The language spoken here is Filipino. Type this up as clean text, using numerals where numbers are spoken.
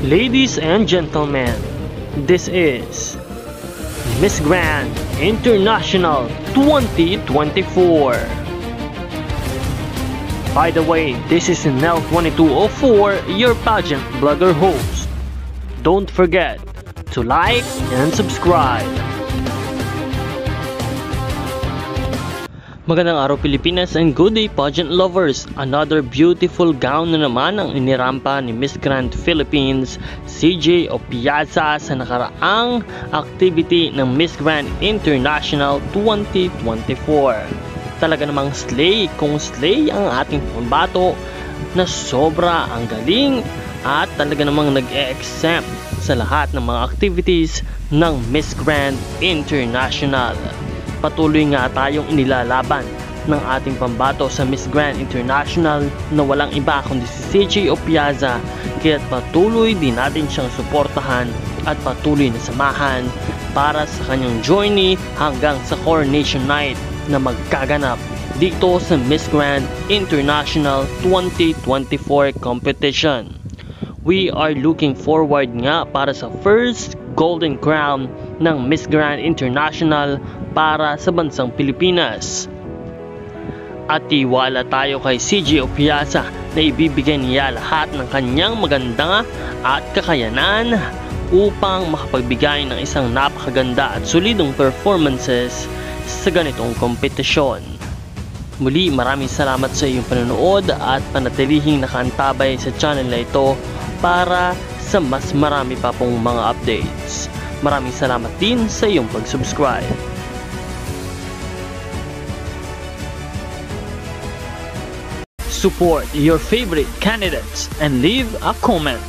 Ladies and gentlemen, this is Miss Grand International 2024. By the way, this is Nel2204, your pageant blogger host. Don't forget to like and subscribe. Magandang araw Pilipinas and good day pageant lovers. Another beautiful gown na naman ang inirampa ni Miss Grand Philippines CJ Opiaza sa nakaraang activity ng Miss Grand International 2024. Talaga namang slay kung slay ang ating pambato na sobra ang galing at talaga namang nag-e-exempt sa lahat ng mga activities ng Miss Grand International. Patuloy nga tayong inilalaban ng ating pambato sa Miss Grand International na walang iba kundi si CJ Opiaza, kaya't patuloy din natin siyang suportahan at patuloy na samahan para sa kanyang journey hanggang sa Coronation Night na magkaganap dito sa Miss Grand International 2024 competition. We are looking forward nga para sa first Golden Crown ng Miss Grand International para sa bansang Pilipinas. At tiwala tayo kay CJ Opiaza na ibibigay niya lahat ng kanyang maganda at kakayanan upang makapagbigay ng isang napakaganda at solidong performances sa ganitong kompetisyon. Muli maraming salamat sa iyong panonood at panatilihing nakaantabay sa channel na ito para sa mas marami pa pong mga updates. Maraming salamat din sa iyong pag-subscribe. Support your favorite candidates and leave a comment.